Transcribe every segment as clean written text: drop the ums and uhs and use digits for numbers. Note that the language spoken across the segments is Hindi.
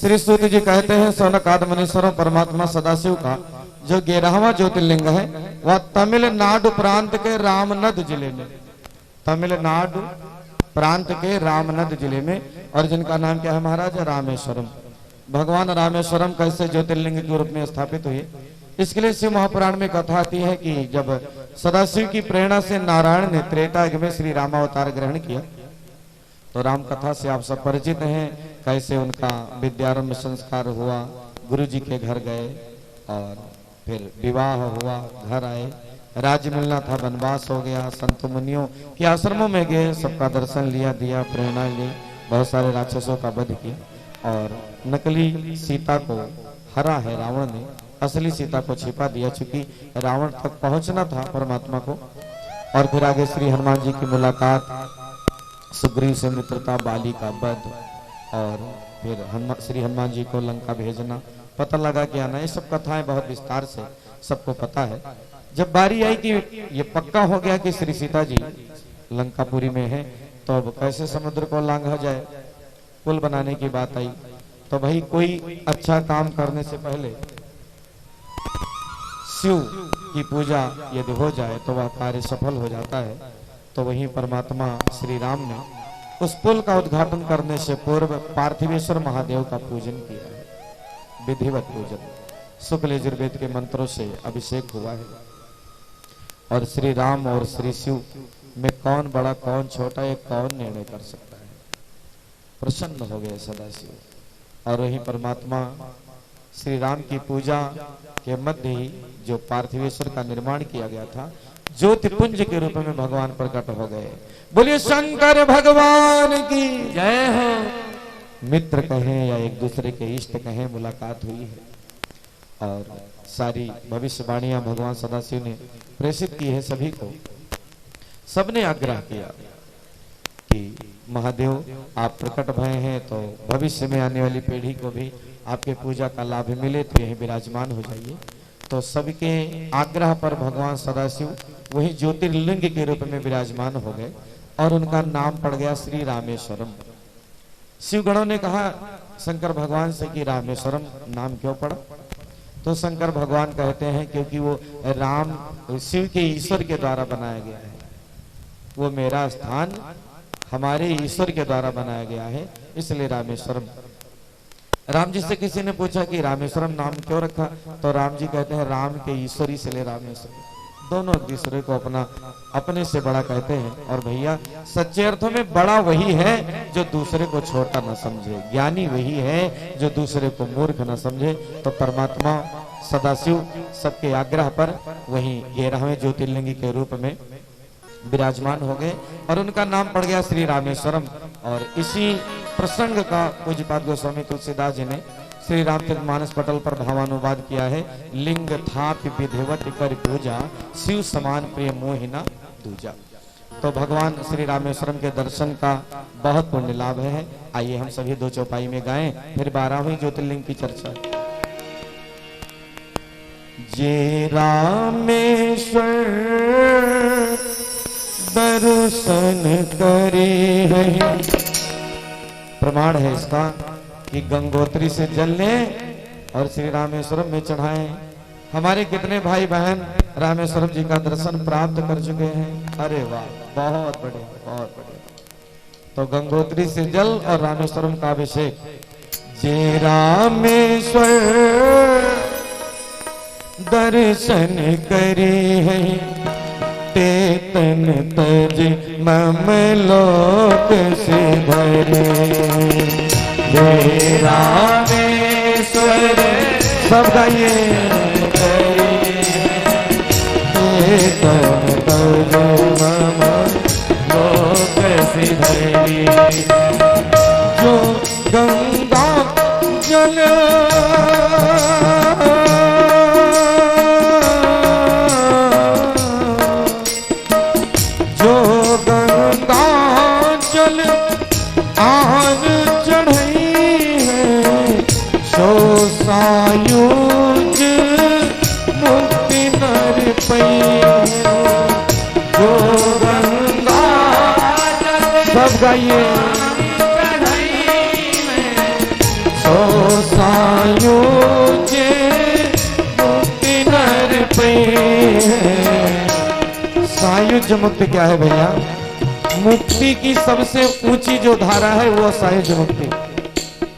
श्री सूत जी कहते हैं सौनकाद मुनीश्वरों परमात्मा सदाशिव का जो 11वां ज्योतिर्लिंग है वह तमिलनाडु प्रांत के रामनद जिले में, तमिलनाडु प्रांत के रामनद जिले में, और जिनका नाम क्या है महाराज? रामेश्वरम। भगवान रामेश्वरम कैसे ज्योतिर्लिंग के रूप में स्थापित हुए, इसके लिए शिव महापुराण में कथा आती है कि जब सदाशिव की प्रेरणा से नारायण ने त्रेता युग में श्री रामावतार ग्रहण किया, तो राम कथा से आप सब परिचित हैं, कैसे उनका विद्यारंभ संस्कार हुआ, गुरु जी के घर गए और फिर विवाह हुआ, घर आए, राज्य मिलना था, वनवास हो गया, संत मुनियों के आश्रमों में गए, सबका दर्शन लिया, दिया, प्रेरणा ली, बहुत सारे राक्षसों का वध किया और नकली सीता को हरा है रावण ने, असली सीता को छिपा दिया, चूंकि रावण तक पहुंचना था परमात्मा को। और फिर आगे श्री हनुमान जी की मुलाकात, सुग्रीव से मित्रता, बाली का वध, और फिर श्री हनुमान जी को लंका भेजना, पता लगा कि आना, ये सब कथाएं बहुत विस्तार से सबको पता है। जब बारी आई कि ये पक्का हो गया कि श्री सीता जी लंकापुरी में है, तो अब कैसे समुद्र को लांघा जाए, पुल बनाने की बात आई। तो भाई कोई अच्छा काम करने से पहले शिव की पूजा यदि हो जाए तो वह कार्य सफल हो जाता है। तो वहीं परमात्मा श्री राम ने उस पुल का उद्घाटन करने से पूर्व पार्थिवेश्वर महादेव का पूजन किया है, विधिवत पूजन, शुक्ल यजुर्वेद के मंत्रों से अभिषेक हुआ है। और श्री राम और श्री शिव में कौन बड़ा कौन छोटा, ये कौन निर्णय कर सकता है? प्रसन्न हो गए सदाशिव। और वही परमात्मा श्री राम की पूजा के मध्य ही जो पार्थिवेश्वर का निर्माण किया गया था, ज्योतिपुंज के रूप में भगवान प्रकट हो गए। बोलिए शंकर भगवान की जय हो। मित्र कहें या एक दूसरे के इष्ट कहें, मुलाकात हुई है और सारी भविष्यवाणियां भगवान सदाशिव ने प्रेषित की है सभी को। सबने आग्रह किया कि महादेव आप प्रकट भय हैं तो भविष्य में आने वाली पीढ़ी को भी आपके पूजा का लाभ मिले, तो यहीं विराजमान हो जाइए। तो सबके आग्रह पर भगवान सदाशिव वही ज्योतिर्लिंग के रूप में विराजमान हो गए और उनका नाम पड़ गया श्री रामेश्वरम। शिवगणों ने कहा शंकर भगवान से कि रामेश्वरम नाम क्यों पड़ा? तो शंकर भगवान कहते हैं क्योंकि वो राम शिव के ईश्वर के द्वारा बनाया गया है, वो मेरा स्थान हमारे ईश्वर के द्वारा बनाया गया है, इसलिए रामेश्वरम। राम जी से किसी ने पूछा कि रामेश्वरम नाम क्यों रखा, तो राम जी कहते हैं राम के ईश्वर इसलिए रामेश्वरम। दोनों एक दूसरे को अपने से बड़ा कहते हैं। और भैया सच्चे अर्थों में बड़ा वही है जो दूसरे को छोटा न समझे, ज्ञानी वही है जो दूसरे को मूर्ख न समझे। तो परमात्मा सदाशिव सबके आग्रह पर वही 11वें ज्योतिर्लिंग के रूप में विराजमान हो गए और उनका नाम पड़ गया श्री रामेश्वरम। और इसी प्रसंग का पूज्यपाद गोस्वामी तुलसीदास जी ने श्री रामचरितमानस पटल पर भावानुवाद किया है। लिंग थापि विधिवत कर पूजा, शिव समान प्रिय मोहिना दूजा। तो भगवान श्री रामेश्वरम के दर्शन का बहुत पुण्य लाभ है। आइए हम सभी दो चौपाई में गाएं, फिर 12वें ज्योतिर्लिंग की चर्चा। जे रामेश्वर दर्शन करे है, प्रमाण है इसका कि गंगोत्री से जल लें और श्री रामेश्वरम में चढ़ाएं। हमारे कितने भाई बहन रामेश्वरम जी का दर्शन प्राप्त कर चुके हैं? अरे वाह, बहुत बढ़िया, बहुत बढ़िया। तो गंगोत्री से जल और रामेश्वरम का अभिषेक। जे रामेश्वर दर्शन करे है, ते तन तज मम लोक से धरे। जय रामेश्वर सब गाइए। ते तन तज मम लोक से धरे। जो गंगा जल आन चढ़ई है, सो सायुज मुक्ति नर पई। जो गंगा सब गाइए। सो सायुज्य मुक्ति क्या है भैया? मुक्ति की सबसे ऊंची जो धारा है वो सायुज्य मुक्ति,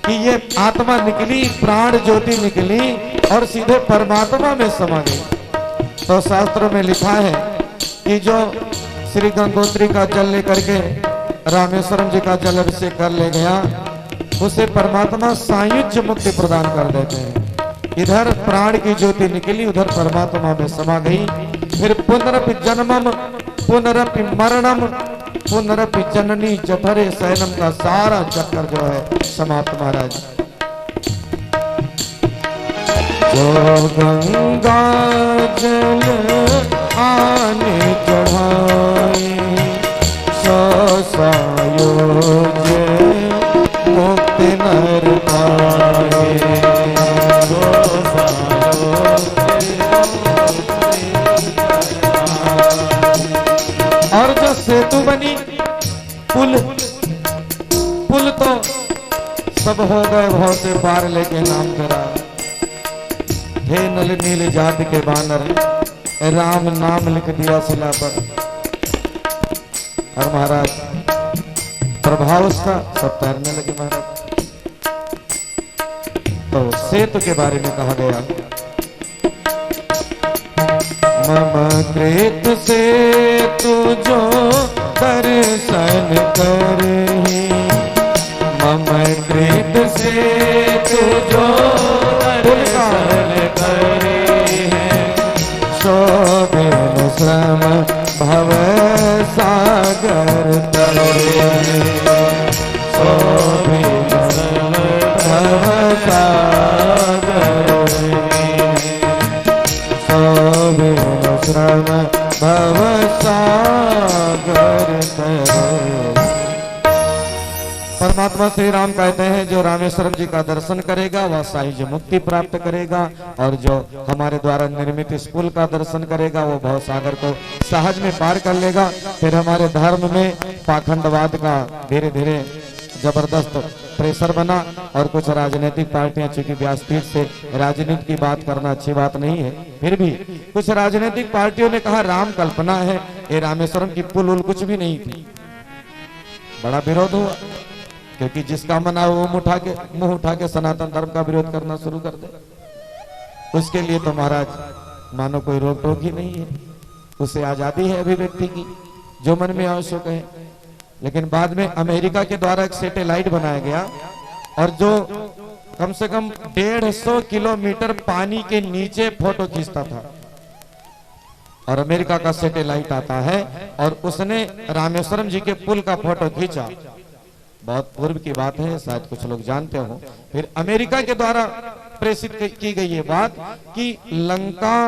कि ये आत्मा निकली, प्राण ज्योति निकली और सीधे परमात्मा में समा गई। तो शास्त्रों में लिखा है कि जो श्री गंगोत्री का जल लेकर के रामेश्वरम जी का जल अभिषेक कर ले गया, उसे परमात्मा सायुज्य मुक्ति प्रदान कर देते हैं। इधर प्राण की ज्योति निकली, उधर परमात्मा में समा गई। फिर पुनरपि जन्मम पुनरपि मरणम पुनरपि जननी जठरे शयनम का सारा चक्कर जो है समाप्त महाराज। जो गंगा जल आने चढ़ाए सो सायुज्य मुक्ति नर पाए। और जो सेतु बनी, पुल तो सब हो गए भव से पार, लेके नाम तेरा हे नल नील जाति के बानर, राम नाम लिख दिया शिला पर। और महाराज प्रभाव उसका सब तैरने लगे महाराज। तो सेतु के बारे में कहा गया, मम कृत सेतु जो दर्शन करहि, मम कृत सेतु जो दर्शन करहि, शोभिन श्रम भव सागर तरे, शोभिन श्रम भव सागर श्रम भव सागर तरे। परमात्मा श्री राम कहते हैं जो रामेश्वरम जी का दर्शन करेगा वह सायुज्य मुक्ति प्राप्त करेगा, और जो हमारे द्वारा निर्मित इस पुल का दर्शन करेगा वो भव सागर को सहज में पार कर लेगा। फिर हमारे धर्म में पाखंडवाद का धीरे धीरे जबरदस्त प्रेशर बना, और कुछ राजनीतिक पार्टियां, चूंकि व्यासपीठ से राजनीति की बात करना अच्छी बात नहीं है, फिर भी कुछ राजनीतिक पार्टियों ने कहा राम कल्पना है, ये रामेश्वरम की पुल उल कुछ भी नहीं थी। बड़ा विरोध हुआ, क्योंकि जिसका मन आए वो मुंह उठा के सनातन धर्म का विरोध करना शुरू कर दे। उसके लिए तो महाराज मानो कोई रोक टोक ही नहीं है, उसे आजादी है अभिव्यक्ति की, जो मन में आवश्यक है। लेकिन बाद में अमेरिका के द्वारा एक सैटेलाइट बनाया गया, और जो कम से कम 150 किलोमीटर पानी के नीचे फोटो खींचता था, और अमेरिका का सैटेलाइट आता है और उसने रामेश्वरम जी के पुल का फोटो खींचा। बहुत पूर्व की बात है, शायद कुछ लोग जानते हो। फिर अमेरिका के द्वारा प्रेषित की गई ये बात कि लंका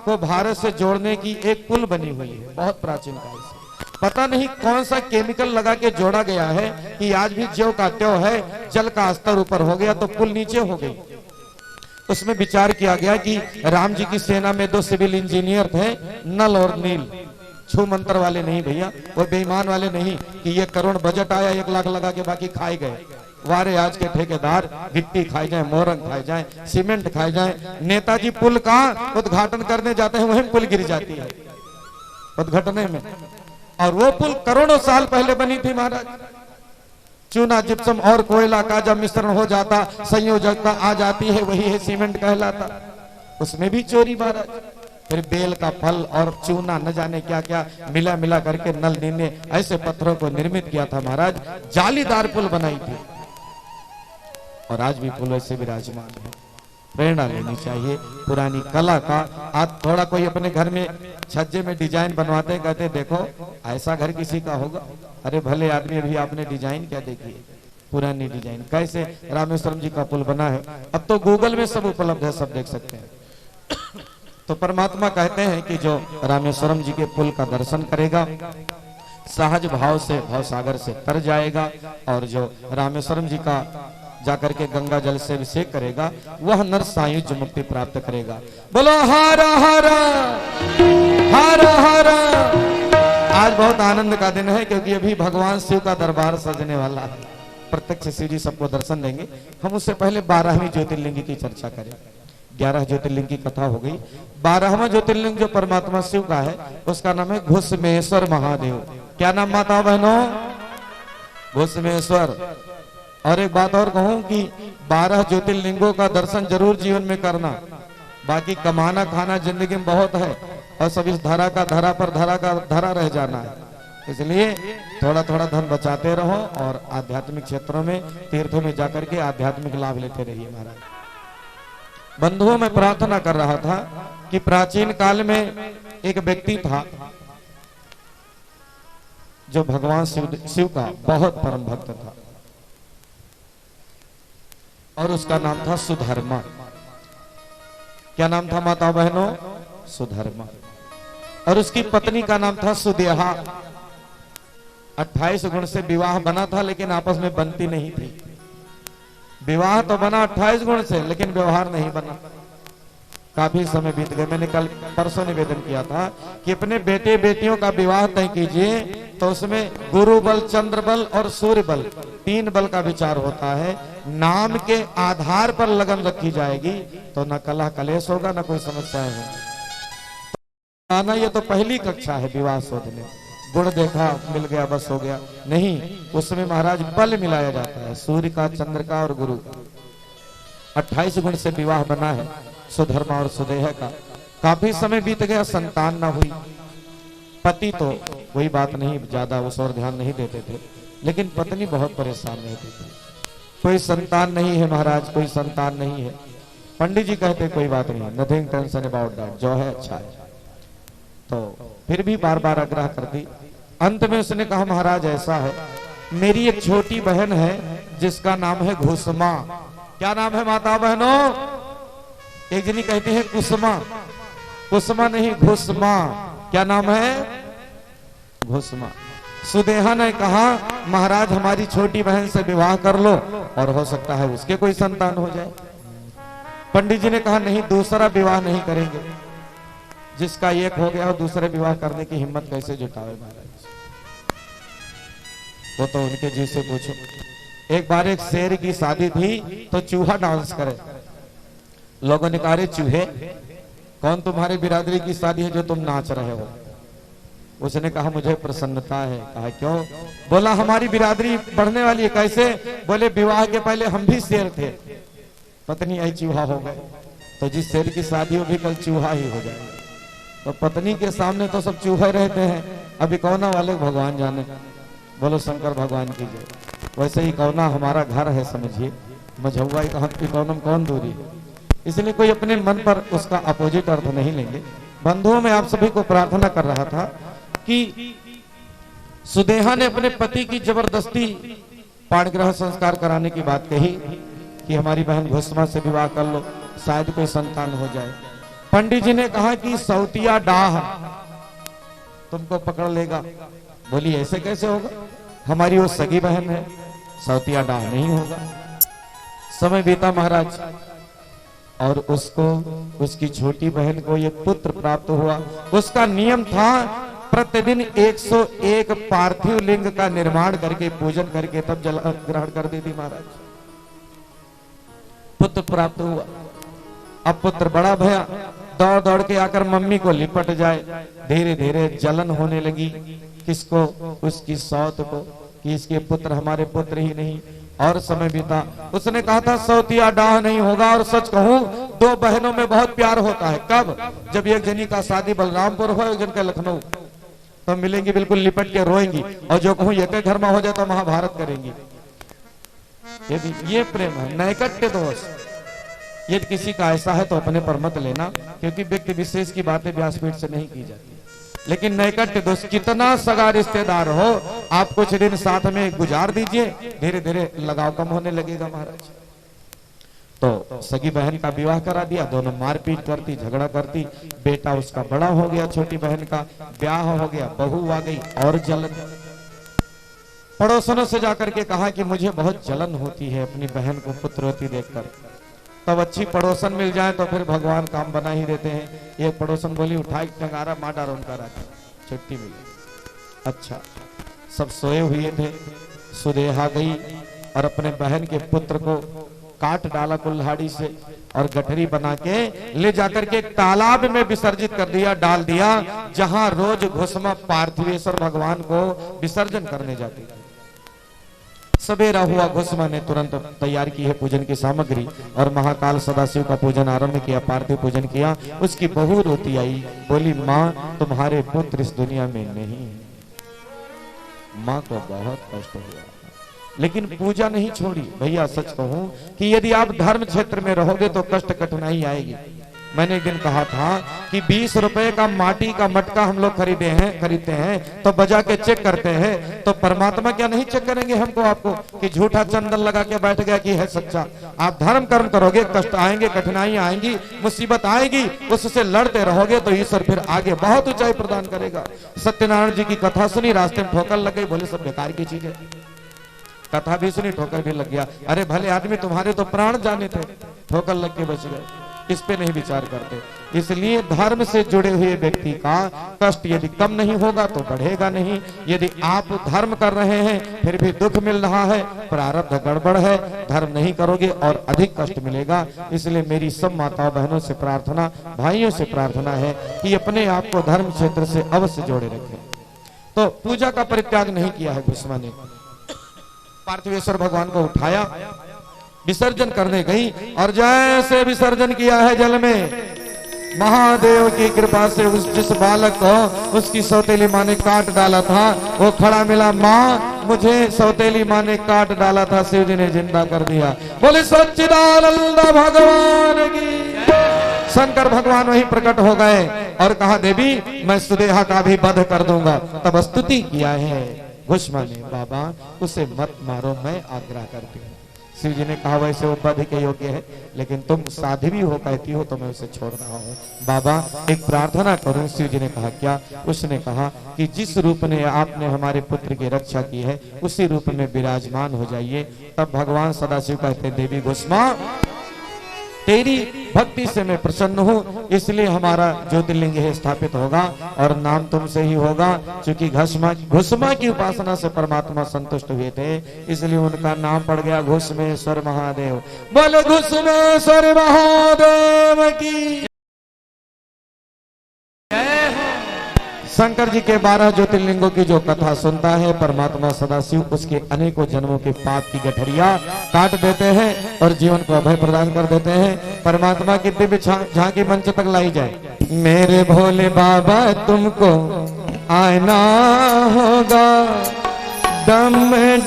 को भारत से जोड़ने की एक पुल बनी हुई है, बहुत प्राचीन काल से। पता नहीं कौन सा केमिकल लगा के जोड़ा गया है कि आज भी ज्यों का त्यों है, जल का स्तर ऊपर हो गया तो पुल नीचे हो गई। उसमें विचार किया गया कि राम जी की सेना में 2 सिविल इंजीनियर थे, नल और नील, छू मंत्र वाले नहीं भैया, वो बेईमान वाले नहीं कि ये करोड़ बजट आया 1 लाख लगा के बाकी खाए गए। वारे आज के ठेकेदार गिट्टी खाए जाए, मोरंग खाए जाए, सीमेंट खाए जाए। नेताजी पुल का उद्घाटन करने जाते हैं, वहीं पुल गिर जाती है उद्घाटन में। और वो पुल करोड़ों साल पहले बनी थी महाराज। चूना जिप्सम और कोयला का जब मिश्रण हो जाता, संयोजकता आ जाती है, वही है सीमेंट कहलाता। उसमें भी चोरी महाराज। फिर बेल का फल और चूना न जाने क्या क्या मिला मिला करके नल ने ऐसे पत्थरों को निर्मित किया था महाराज, जालीदार पुल बनाई थी। और आज भी पुल ऐसे विराजमान है। प्रेरणा लेनी चाहिए पुरानी कला का। आज थोड़ा कोई अपने घर में छज्जे में डिजाइन बनवाते हैं, कहते देखो ऐसा घर किसी का होगा। अरे भले आदमी, अभी आपने डिजाइन क्या देखी है, पुरानी डिजाइन कैसे रामेश्वरम जी का पुल बना है। अब तो गूगल में सब उपलब्ध है, सब देख सकते हैं। तो परमात्मा कहते हैं कि जो रामेश्वरम जी के पुल का दर्शन करेगा सहज भाव से भव सागर से तर जाएगा, और जो रामेश्वरम जी का जाकर के गंगा जल से अभिषेक करेगा वह नर सायुज्य मुक्ति प्राप्त करेगा। बोलो हर हर हर हर। आज बहुत आनंद का दिन है, क्योंकि अभी भगवान शिव का दरबार सजने वाला है। प्रत्यक्ष शिव जी सबको दर्शन देंगे। हम उससे पहले 12वीं ज्योतिर्लिंग की चर्चा करें। 11 ज्योतिर्लिंग की कथा हो गई। 12वां ज्योतिर्लिंग जो परमात्मा शिव का है उसका नाम है घुसमेश्वर महादेव। क्या नाम माता बहनों? घुसमेश्वर। और एक बात और कहूं कि 12 ज्योतिर्लिंगों का दर्शन जरूर जीवन में करना, बाकी कमाना खाना जिंदगी में बहुत है और सब इस धरा का धरा पर धरा का धरा रह जाना है। इसलिए थोड़ा थोड़ा धन बचाते रहो और आध्यात्मिक क्षेत्रों में तीर्थों में जाकर के आध्यात्मिक लाभ लेते रहिए महाराज। बंधुओं में प्रार्थना कर रहा था कि प्राचीन काल में एक व्यक्ति था जो भगवान शिव का बहुत परम भक्त था और उसका नाम था सुधर्मा। क्या नाम था माता बहनों? सुधर्मा। और उसकी पत्नी का नाम था सुदेहा। 28 गुण से विवाह बना था लेकिन आपस में बनती नहीं थी। विवाह तो बना 28 गुण से लेकिन व्यवहार नहीं बना। काफी समय बीत गए। मैंने कल परसों निवेदन किया था कि अपने बेटे बेटियों का विवाह तय कीजिए तो उसमें गुरु बल, चंद्र बल और सूर्य बल 3 बल का विचार होता है। नाम के आधार पर लगन रखी जाएगी तो न कलह कलेश होगा न कोई समस्याएं होंगी। आना ये तो पहली कक्षा है विवाह शोधने। गुण देखा मिल गया बस हो गया नहीं, उसमें महाराज बल मिलाया जाता है, सूर्य का, चंद्र का और गुरु का। 28 गुण से विवाह बना है सुधर्मा और सुदेह का। काफी समय बीत गया, संतान ना हुई। पति तो कोई बात नहीं, ज्यादा उस और ध्यान नहीं देते थे, लेकिन पत्नी बहुत परेशान रहती थी। कोई संतान नहीं है महाराज, कोई संतान नहीं है। पंडित जी कहते कोई बात नहीं, नथिंग टेंशन अबाउट दैट, जो है अच्छा है। तो फिर भी बार बार आग्रह करती। अंत में उसने कहा महाराज ऐसा है, मेरी एक छोटी बहन है जिसका नाम है घुसमा। क्या नाम है माता बहनों? एक जनी कहते हैं कुसमा, कुसमा नहीं घुसमा। क्या नाम है? घुसमा। सुदेहा ने कहा महाराज हमारी छोटी बहन से विवाह कर लो और हो सकता है उसके कोई संतान हो जाए। पंडित जी ने कहा नहीं, दूसरा विवाह नहीं करेंगे। जिसका एक हो गया और दूसरे विवाह करने की हिम्मत कैसे जुटावे महाराज? वो तो उनके जी से पूछो। एक बार एक शेर की शादी थी तो चूहा डांस करे। लोगों ने कहा चूहे कौन तुम्हारी बिरादरी की शादी है जो तुम नाच रहे हो? उसने कहा मुझे प्रसन्नता है। कहा क्यों? बोला हमारी बिरादरी बढ़ने वाली है। कैसे? बोले विवाह के पहले हम भी शेर थे, पत्नी आई चूहा हो गए, तो जिस शेर की शादी हो भी कल चूहा ही हो जाएगा। तो पत्नी के सामने तो सब चूहे रहते हैं, अभी कौना वाले भगवान जाने। बोलो शंकर भगवान की जय। वैसे ही कौना हमारा घर है, समझिए मझौआ की कौनम कौन दूरी है। इसलिए कोई अपने मन पर उसका अपोजिट अर्थ नहीं लेंगे। बंधुओं में आप सभी को प्रार्थना कर रहा था कि सुदेहा ने अपने पति की जबरदस्ती पाणिग्रह संस्कार कराने की बात कही कि हमारी बहन घुसमा से विवाह कर लो, शायद कोई संतान हो जाए। पंडित जी ने कहा कि सौतिया डाह तुमको पकड़ लेगा। बोली ऐसे कैसे होगा, हमारी वो सगी बहन है, सौतिया डाह नहीं होगा। समय बीता महाराज और उसको, उसकी छोटी बहन को ये पुत्र प्राप्त हुआ। उसका नियम था प्रतिदिन 101 पार्थिव लिंग का निर्माण करके पूजन करके तब जल ग्रहण कर देती महाराज। पुत्र प्राप्त हुआ। अब पुत्र बड़ा भया, दौड़ दौड़ के आकर मम्मी को लिपट जाए। धीरे धीरे जलन होने लगी। किसको? उसकी सौत को, कि इसके पुत्र हमारे पुत्र ही नहीं। और समय बीता। उसने कहा था सौतिया डाह नहीं होगा। और सच कहूं 2 बहनों में बहुत प्यार होता है। कब? जब एक जनी का शादी बलरामपुर हो, एक जन का लखनऊ, तो मिलेंगी बिल्कुल लिपट के रोएंगी। और जो कहूं एक घर में हो जाए तो महाभारत करेंगी। ये प्रेम है, नैकट्य दोष। यदि किसी का ऐसा है तो अपने पर मत लेना, क्योंकि व्यक्ति विशेष की बातें व्यासपीठ से नहीं की जाती। लेकिन नैकट्य दोष, कितना सगा रिश्तेदार हो आप कुछ दिन साथ में गुजार दीजिए, धीरे धीरे लगाव कम होने लगेगा महाराज। तो सगी बहन का विवाह करा दिया। दोनों मारपीट करती, झगड़ा करती। बेटा उसका बड़ा हो गया, छोटी बहन का ब्याह हो गया, बहू आ गई और जलन। पड़ोसनों से जाकर के कहा कि मुझे बहुत जलन होती है अपनी बहन को पुत्रवती देखकर। तब अच्छी पड़ोसन मिल जाए तो फिर भगवान काम बना ही देते हैं। एक पड़ोसन बोली उठाई टंगारा मार डालो उनका राजा, छुट्टी मिली। अच्छा, सब सोए हुए थे। सुदेहा गई और अपने बहन के पुत्र को काट डाला कुल्हाड़ी से और गठरी बना के ले जाकर के एक तालाब में विसर्जित कर दिया, डाल दिया, जहां रोज घुसमा पार्थिवेश्वर भगवान को विसर्जन करने जाती थी। सवेरा हुआ, घुसमा ने तुरंत तैयार की है पूजन की सामग्री और महाकाल सदाशिव का पूजन आरंभ किया, पार्थिव पूजन किया। उसकी बहू रोती आई, बोली माँ तुम्हारे पुत्र इस दुनिया में नहीं है। माँ को बहुत कष्ट हुआ, लेकिन पूजा नहीं छोड़ी। भैया सच कहूं कि यदि आप धर्म क्षेत्र में रहोगे तो कष्ट कठिनाई आएगी। मैंने एक दिन कहा था कि 20 रुपए का माटी का मटका हम लोग खरीदते हैं तो बजा के चेक करते हैं, तो परमात्मा क्या नहीं चेक करेंगे हमको आपको कि झूठा चंदन लगा के बैठ गया कि है सच्चा। आप धर्म कर्म करोगे, कष्ट आएंगे, कठिनाई आएंगी, मुसीबत आएगी, उससे लड़ते रहोगे तो ईश्वर फिर आगे बहुत ऊंचाई प्रदान करेगा। सत्यनारायण जी की कथा सुनी, रास्ते में ठोकर लग गई, बोले सब बेकार की चीज है। कथा भी सुनी, ठोकर भी लग गया। अरे भले आदमी, तुम्हारे तो प्राण जाने थे, ठोकर लग के बच गए। इस पे नहीं विचार करते। इसलिए धर्म से जुड़े हुए व्यक्ति का कष्ट यदि कम नहीं होगा तो बढ़ेगा नहीं। यदि आप धर्म कर रहे हैं फिर भी दुख मिल रहा है, प्रारब्ध गड़बड़ है, धर्म नहीं करोगे और अधिक कष्ट मिलेगा। इसलिए मेरी सब माताओं बहनों से प्रार्थना, भाइयों से प्रार्थना है कि अपने आप को धर्म क्षेत्र से अवश्य जोड़े रखें। तो पूजा का परित्याग नहीं किया है भीष्मा ने। पार्थिवेश्वर भगवान को उठाया, विसर्जन करने गई और जैसे विसर्जन किया है जल में, महादेव की कृपा से जिस बालक को उसकी सौतेली माँ ने काट डाला था वो खड़ा मिला। माँ मुझे सौतेली माँ ने काट डाला था, शिव जी ने जिंदा कर दिया। बोले सच्चिदानंद भगवान की। शंकर भगवान वहीं प्रकट हो गए और कहा देवी मैं सुदेहा का भी वध कर दूंगा। तब स्तुति किया है भीष्मा ने, बाबा उसे मत मारो, मैं आग्रह करती हूँ। शिव जी ने कहा वैसे वो वध के योग्य है, लेकिन तुम साध्वी हो कहती हो तो मैं उसे छोड़ रहा हूँ। बाबा एक प्रार्थना करूं। शिव जी ने कहा क्या? उसने कहा कि जिस रूप ने आपने हमारे पुत्र की रक्षा की है उसी रूप में विराजमान हो जाइए। तब भगवान सदाशिव कहते देवी घुसमा तेरी भक्ति से मैं प्रसन्न हूँ, इसलिए हमारा ज्योतिर्लिंग है स्थापित होगा और नाम तुमसे ही होगा। क्योंकि घुसमा की उपासना से परमात्मा संतुष्ट हुए थे, इसलिए उनका नाम पड़ गया घुसमेश्वर महादेव। बोले घुसमेश्वर महादेव की। शंकर जी के 12 ज्योतिर्लिंगों की जो कथा सुनता है परमात्मा सदाशिव उसके अनेकों जन्मों के पाप की गठरिया काट देते हैं और जीवन को अभय प्रदान कर देते हैं। परमात्मा की दिव्य झांकी मंच तक लाई जाए। मेरे भोले बाबा तुमको आना होगा, डम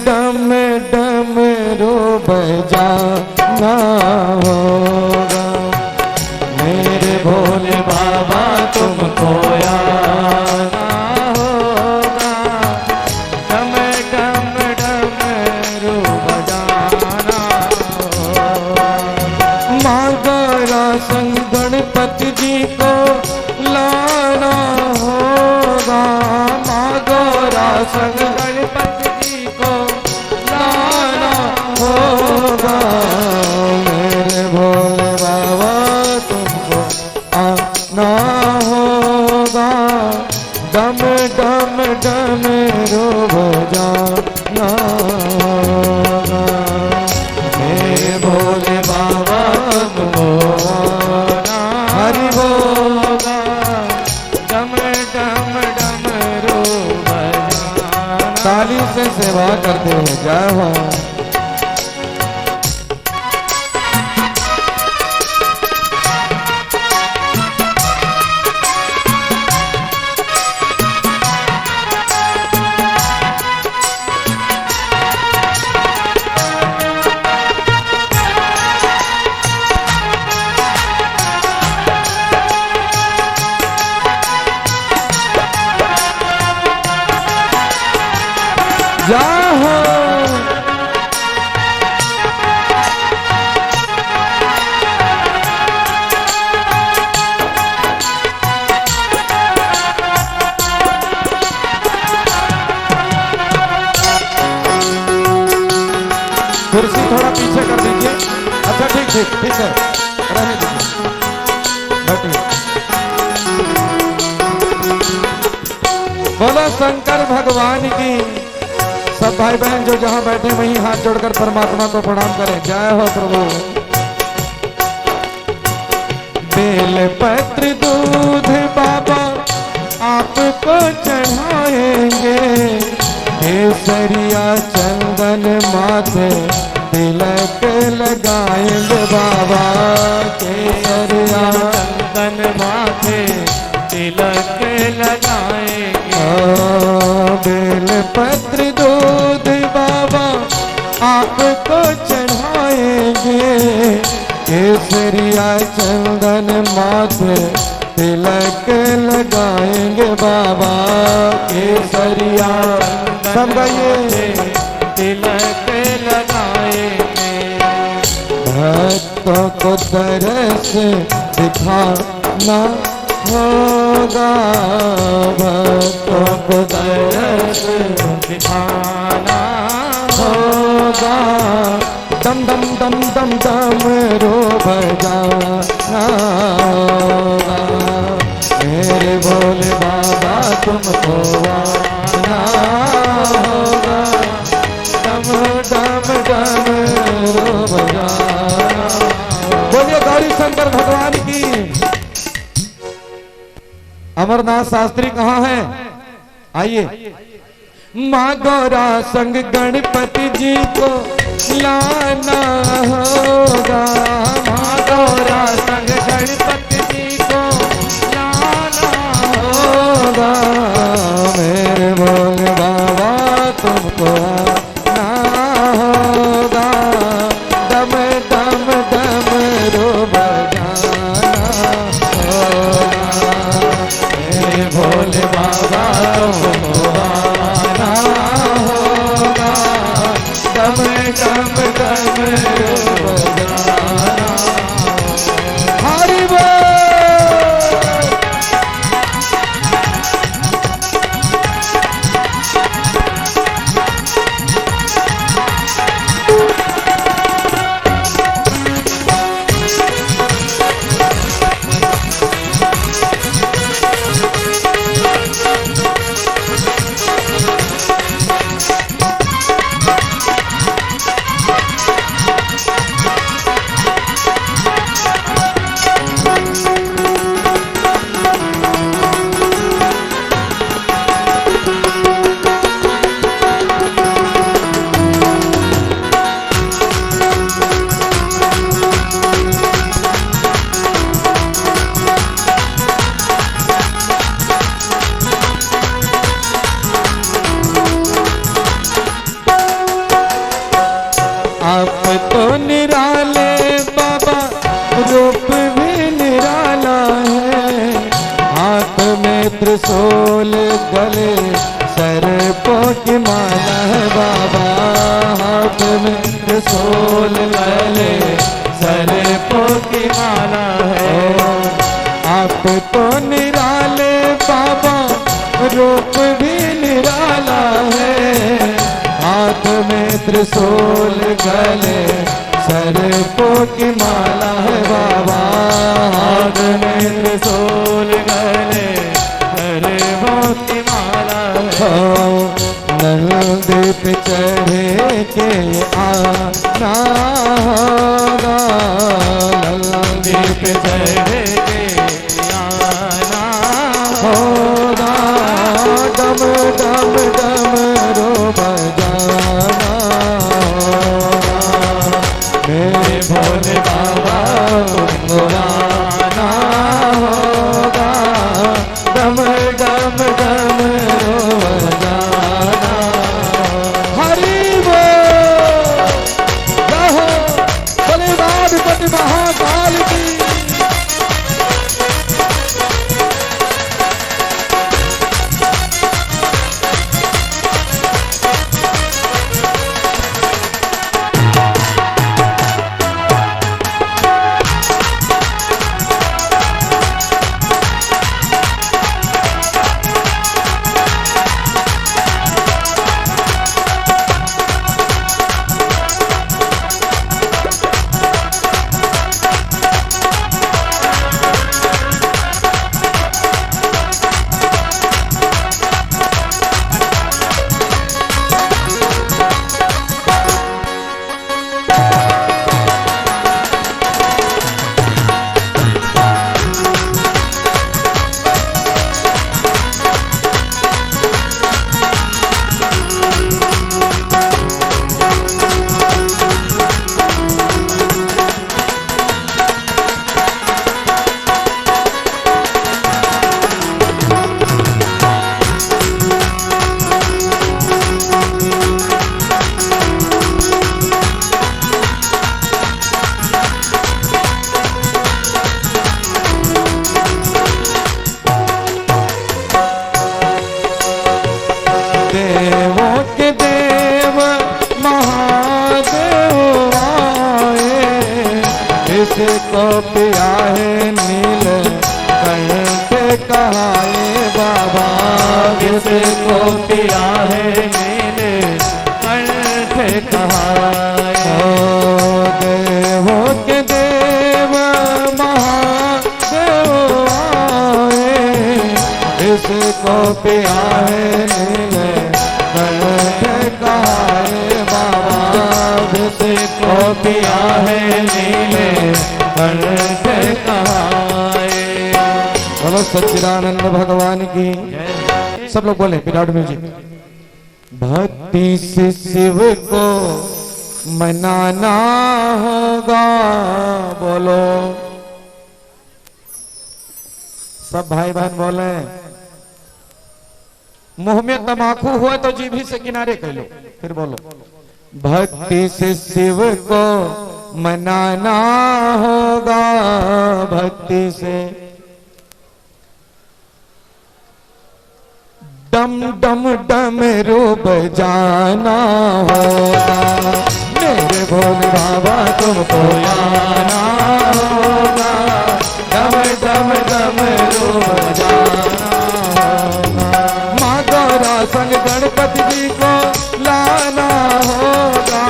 डम डम रो बजाना होगा। मेरे भोले बाबा तुमको गणपति जी को लाना होगा। मागोरा संग गणपति जी को लाना होगा। मेरे भोले बाबा तुमको आना होगा, डम डम डम रो बजाना होगा। मेरे भोले बाबा तुमको ताली से सेवा करते हैं। जय हो। कुर्सी थोड़ा पीछे कर दीजिए। अच्छा ठीक ठीक ठीक है, रहने दीजिए, बैठिए। बोलो शंकर भगवान की। सब भाई बहन जो जहां बैठे वहीं हाथ जोड़कर परमात्मा को प्रणाम करें। जय हो प्रभु। बेल पत्र दूध बाबा आपको चढ़ाएंगे, केसरिया चंदन माथे तिलक लगाएंगे बाबा, केसरिया चंदन माथे तिलक लगाएंगे। बेल पत्र दूध बाबा आपको चढ़ाएंगे, केसरिया चंदन माथे तिलक लगाएंगे बाबा, केसरिया सब गाइए तिलक लगाएंगे। भक्तों को तरस दिखाना होगा, भक्तों को तरस दिखाना होगा, दम दम दम दम दम रो बजाना होगा, मेरे भोले बाबा तुमको आना होगा, दम दम दम रो बजाना। बोलिए गौरी शंकर भगवान की। अमरनाथ शास्त्री कहाँ है? आइए। माँ गौरा संग गणपति जी को लाना होगा, माँ गौरा संग गणपति जी को लाना होगा, मेरे भोले बाबा तुमको आना होगा, दम दम दम रो बजाना होगा, मेरे भोले बाबा तुमको आना होगा, दम दम दम रो बजाना। हरि बोल। आप तो निराले बाबा, रूप भी निराला है, हाथ में त्रिशूल गले सर्पों की माला है बाबा, हाथ में त्रिशूल गले सर्पों की माला है। आप तो निराले बाबा, रूप भी निराला है, हाथ में त्रिशूल गले सर्पों की माला है बाबा, हाथ में त्रिशूल गले सर्पों की माला है। नंदी पे चढ़े के आना होगा, नंदी पे चढ़े के आना होगा, दम दम दम रो बजाना होगा, मेरे भोले बाबा तुमको आना होगा, दम दम दम रो बजाना। हरि बोल। जय हो भोलेनाथ महाकाल की। को पिया है नील कंठ कहाए बाबा, किसको पिया है नील कंठ कहाए। देवों के देव महादेव आए, इसको पिया है नील कंठ कहाए बाबा, किसको पिया है नील कंठ कहाए। बोलो सच्चिदानंद भगवान की। सब लोग बोले विदाउट म्यूजिक। भक्ति से शिव को मनाना होगा, बोलो सब भाई बहन बोले। मुंह में तमाकू हुआ तो जीभी से किनारे कर लो, फिर बोलो। भक्ति से शिव को मनाना होगा, भक्ति से डम डम डमरू बजाना होगा, मेरे भोले बाबा तुमको आना होगा, डम डम डमरू बजाना होगा। माँ गौरा संग गणपति जी को लाना होगा,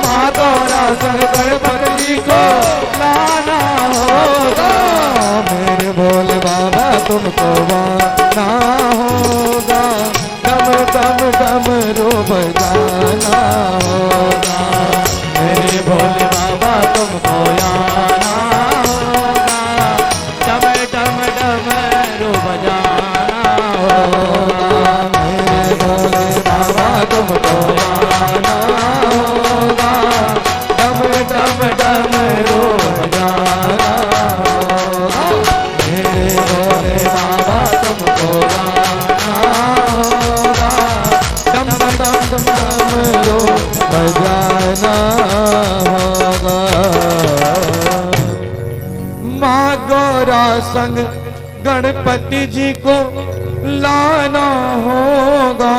माँ गौरा संग गणपति जी को लाना होगा, मेरे भोले बाबा तुमको आना होगा, डम डम डमरू बजाना होगा, मेरे भोले बाबा तुमको आना होगा, डम डम डमरू बजाना होगा, मेरे भोले बाबा तुमको आना होगा, डम डम डमरू बजाना होगा, मेरे भोले बाबा तुमको बजाना होगा। माँ गौरा संग गणपति जी को लाना होगा,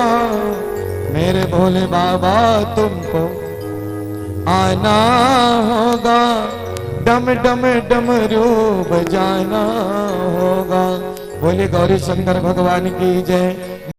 मेरे भोले बाबा तुमको आना होगा, डम डम डमरू बजाना होगा। बोले गौरी शंकर भगवान की जय।